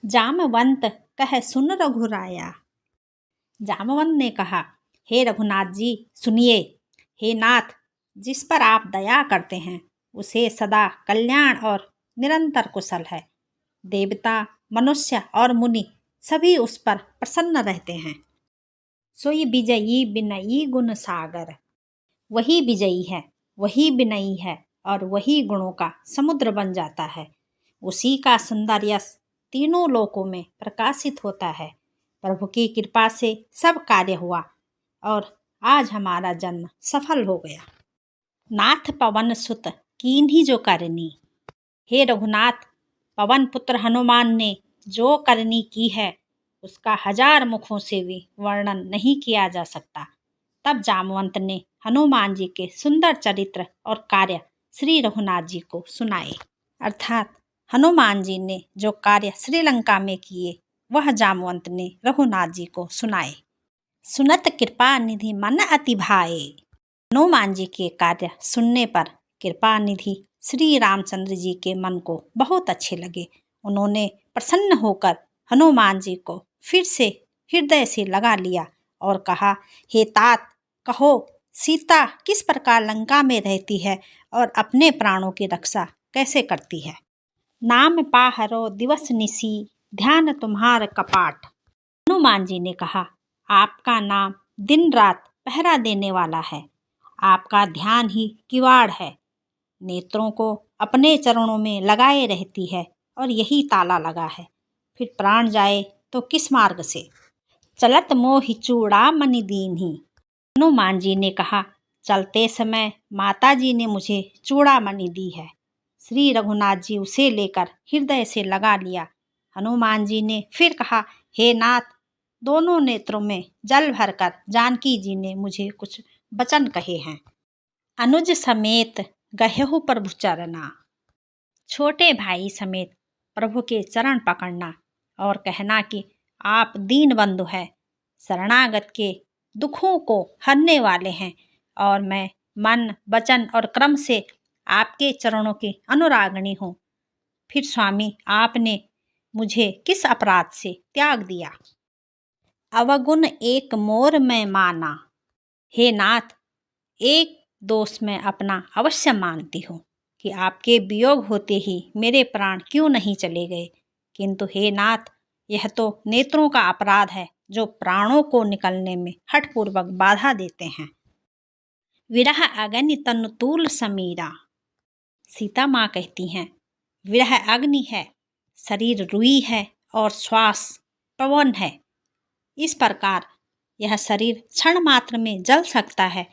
जामवंत कह सुन रघुराया। जामवंत ने कहा, हे रघुनाथ जी सुनिए। हे नाथ, जिस पर आप दया करते हैं उसे सदा कल्याण और निरंतर कुशल है। देवता, मनुष्य और मुनि सभी उस पर प्रसन्न रहते हैं। सोई विजयी विनयी गुण सागर। वही विजयी है, वही विनयी है और वही गुणों का समुद्र बन जाता है। उसी का सुंदर यश तीनों लोकों में प्रकाशित होता है। प्रभु की कृपा से सब कार्य हुआ और आज हमारा जन्म सफल हो गया। नाथ पवन सुत कीन्ही जो करनी। हे रघुनाथ, पवन पुत्र हनुमान ने जो करनी की है उसका 1000 मुखों से भी वर्णन नहीं किया जा सकता। तब जामवंत ने हनुमान जी के सुंदर चरित्र और कार्य श्री रघुनाथ जी को सुनाए। अर्थात हनुमान जी ने जो कार्य श्रीलंका में किए वह जामवंत ने रघुनाथ जी को सुनाए। सुनत कृपा निधि मन अति भाए। हनुमान जी के कार्य सुनने पर कृपा निधि श्री रामचंद्र जी के मन को बहुत अच्छे लगे। उन्होंने प्रसन्न होकर हनुमान जी को फिर से हृदय से लगा लिया और कहा, हे तात, कहो सीता किस प्रकार लंका में रहती है और अपने प्राणों की रक्षा कैसे करती है। नाम पाहरो दिवस निसी, ध्यान तुम्हार कपाट। हनुमान जी ने कहा, आपका नाम दिन रात पहरा देने वाला है, आपका ध्यान ही किवाड़ है। नेत्रों को अपने चरणों में लगाए रहती है और यही ताला लगा है। फिर प्राण जाए तो किस मार्ग से। चलत मोहि चूड़ामणि दीन्ही। हनुमान जी ने कहा, चलते समय माता जी ने मुझे चूड़ामणि दी है। श्री रघुनाथ जी उसे लेकर हृदय से लगा लिया। हनुमान जी ने फिर कहा, हे नाथ, दोनों नेत्रों में जल भरकर जानकी जी ने मुझे कुछ वचन कहे हैं। अनुज समेत गहेहु प्रभु चरना। छोटे भाई समेत प्रभु के चरण पकड़ना और कहना कि आप दीन बंधु हैं, शरणागत के दुखों को हरने वाले हैं और मैं मन, वचन और क्रम से आपके चरणों की अनुरागिणी हूँ। फिर स्वामी, आपने मुझे किस अपराध से त्याग दिया। अवगुण एक मोर में माना। हे नाथ, एक दोष मैं अपना अवश्य मानती हूँ कि आपके वियोग होते ही मेरे प्राण क्यों नहीं चले गए, किंतु हे नाथ, यह तो नेत्रों का अपराध है जो प्राणों को निकलने में हठपूर्वक बाधा देते हैं। विरह अग्नि तनु तूल समीरा। सीता माँ कहती हैं, विरह अग्नि है, शरीर रुई है और श्वास पवन है। इस प्रकार यह शरीर क्षण मात्र में जल सकता है,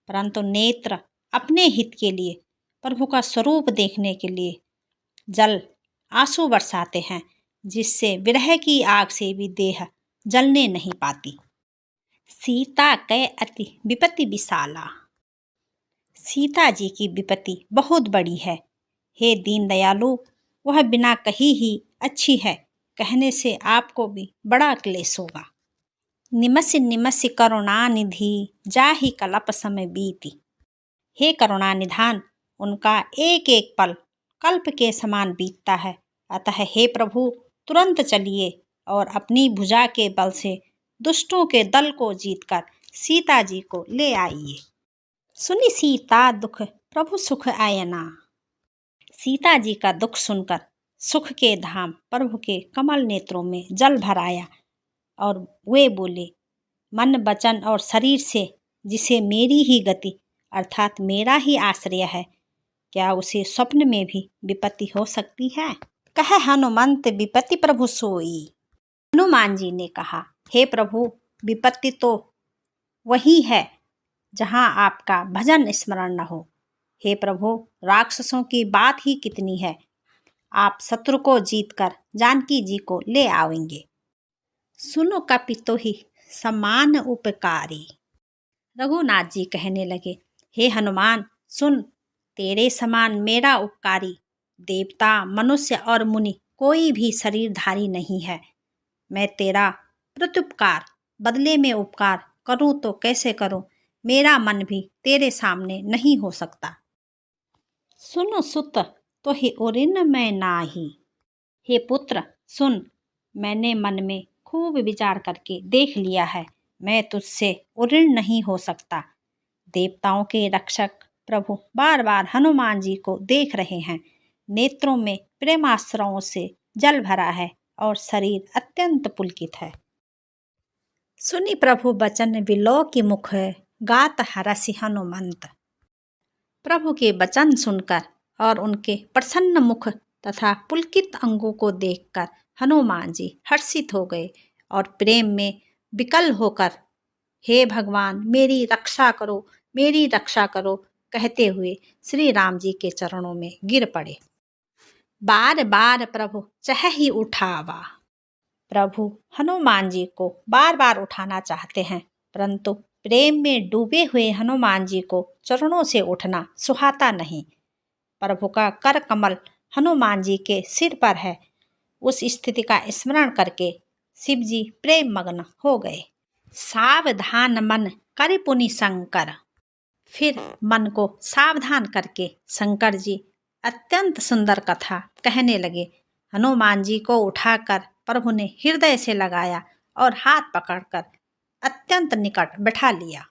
परंतु नेत्र अपने हित के लिए, प्रभु का स्वरूप देखने के लिए जल आंसू बरसाते हैं, जिससे विरह की आग से भी देह जलने नहीं पाती। सीता कै अति विपत्ति विशाला। सीता जी की विपत्ति बहुत बड़ी है। हे दीन दयालु, वह बिना कही ही अच्छी है, कहने से आपको भी बड़ा क्लेश होगा। निमसि निमसि करुणा निधि, जाहि कल्प समय बीती। हे करुणा निधान, उनका एक एक पल कल्प के समान बीतता है। अतः हे प्रभु, तुरंत चलिए और अपनी भुजा के बल से दुष्टों के दल को जीतकर सीता जी को ले आइए। सुनी सीता दुख प्रभु सुख आयना। सीता जी का दुख सुनकर सुख के धाम प्रभु के कमल नेत्रों में जल भर आया और वे बोले, मन, वचन और शरीर से जिसे मेरी ही गति अर्थात मेरा ही आश्रय है, क्या उसे स्वप्न में भी विपत्ति हो सकती है। कह हनुमंत विपत्ति प्रभु सोई। हनुमान जी ने कहा, हे प्रभु, विपत्ति तो वही है जहाँ आपका भजन स्मरण न हो। हे प्रभु, राक्षसों की बात ही कितनी है, आप शत्रु को जीतकर जानकी जी को ले आवेंगे। सुनो कपितो ही समान उपकारी। रघुनाथ जी कहने लगे, हे हनुमान सुन, तेरे समान मेरा उपकारी देवता, मनुष्य और मुनि कोई भी शरीरधारी नहीं है। मैं तेरा प्रत्युपकार बदले में उपकार करूं तो कैसे करूं, मेरा मन भी तेरे सामने नहीं हो सकता। सुनो सुत तो ही ओरिन मैं नाही। हे पुत्र सुन, मैंने मन में खूब विचार करके देख लिया है, मैं तुझसे उऋण नहीं हो सकता। देवताओं के रक्षक प्रभु बार बार हनुमान जी को देख रहे हैं। नेत्रों में प्रेमाश्रुओं से जल भरा है और शरीर अत्यंत पुलकित है। सुनी प्रभु बचन विलो की मुख, गात हरसि हनुमंत। प्रभु के वचन सुनकर और उनके प्रसन्न मुख तथा पुलकित अंगों को देखकर हनुमान जी हर्षित हो गए और प्रेम में विकल होकर हे भगवान मेरी रक्षा करो, मेरी रक्षा करो कहते हुए श्री राम जी के चरणों में गिर पड़े। बार बार प्रभु चाह ही उठावा। प्रभु हनुमान जी को बार बार उठाना चाहते हैं, परंतु प्रेम में डूबे हुए हनुमान जी को चरणों से उठना सुहाता नहीं। प्रभु का कर कमल हनुमान जी के सिर पर है। उस स्थिति का स्मरण करके शिव जी प्रेम मग्न हो गए। सावधान मन करे पुनि शंकर। फिर मन को सावधान करके शंकर जी अत्यंत सुंदर कथा कहने लगे। हनुमान जी को उठाकर प्रभु ने हृदय से लगाया और हाथ पकड़कर अत्यंत निकट बैठा लिया।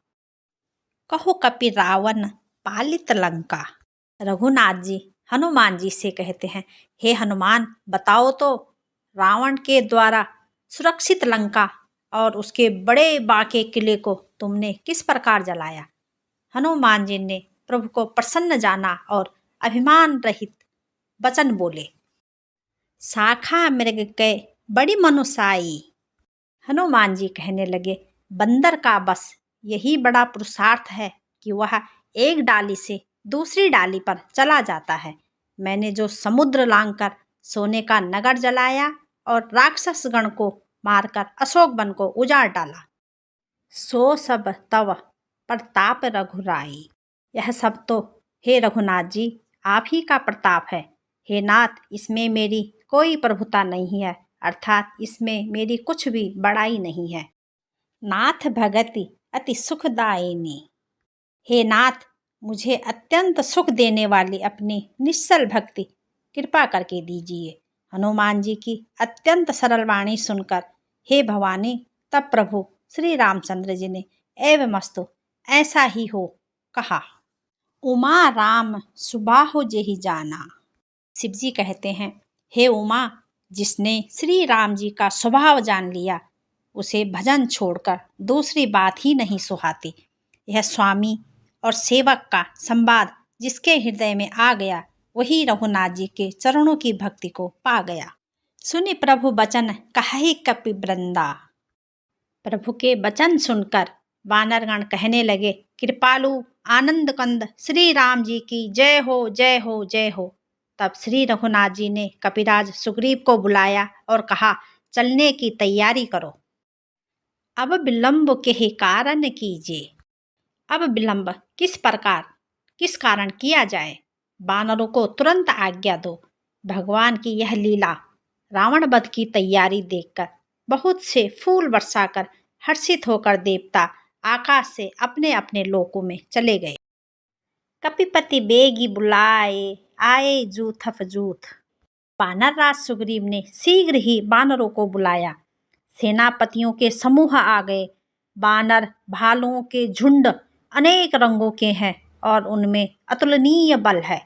कहो कपि रावण पालित लंका। रघुनाथ जी हनुमान जी से कहते हैं, हे हनुमान बताओ तो रावण के द्वारा सुरक्षित लंका और उसके बड़े बांके किले को तुमने किस प्रकार जलाया। हनुमान जी ने प्रभु को प्रसन्न जाना और अभिमान रहित वचन बोले। शाखा मृग के बड़ी मनुसाई। हनुमान जी कहने लगे, बंदर का बस यही बड़ा पुरुषार्थ है कि वह एक डाली से दूसरी डाली पर चला जाता है। मैंने जो समुद्र लांघकर सोने का नगर जलाया और राक्षस गण को मारकर अशोक वन को उजाड़ डाला, सो सब तव प्रताप रघुराई। यह सब तो हे रघुनाथ जी आप ही का प्रताप है। हे नाथ, इसमें मेरी कोई प्रभुता नहीं है, अर्थात इसमें मेरी कुछ भी बड़ाई नहीं है। नाथ भगति अति सुखदायिनी। हे नाथ, मुझे अत्यंत सुख देने वाली अपनी निश्चल भक्ति कृपा करके दीजिए। हनुमान जी की अत्यंत सरल वाणी सुनकर हे भवानी, तब प्रभु श्री रामचंद्र जी ने एवमस्तु ऐसा ही हो कहा। उमा राम सुबाहु जेहि जाना। शिव जी कहते हैं, हे उमा, जिसने श्री राम जी का स्वभाव जान लिया उसे भजन छोड़कर दूसरी बात ही नहीं सुहाती। यह स्वामी और सेवक का संवाद जिसके हृदय में आ गया वही रघुनाथ जी के चरणों की भक्ति को पा गया। सुनि प्रभु बचन कहि कपि वृंदा। प्रभु के वचन सुनकर वानरगण कहने लगे, कृपालु आनंद कंद श्री राम जी की जय हो, जय हो, जय हो। तब श्री रघुनाथ जी ने कपिराज सुग्रीव को बुलाया और कहा, चलने की तैयारी करो। अब विलंब के ही कारण कीजिए। अब विलंब किस प्रकार किस कारण किया जाए, वानरों को तुरंत आज्ञा दो। भगवान की यह लीला रावण वध की तैयारी देखकर बहुत से फूल बरसाकर हर्षित होकर देवता आकाश से अपने अपने लोकों में चले गए। कपिपति बेगी बुलाए आए जूथफ जूथ। वानर राज सुग्रीव ने शीघ्र ही वानरों को बुलाया। सेनापतियों के समूह आ गए। वानर भालुओं के झुंड अनेक रंगों के हैं और उनमें अतुलनीय बल है।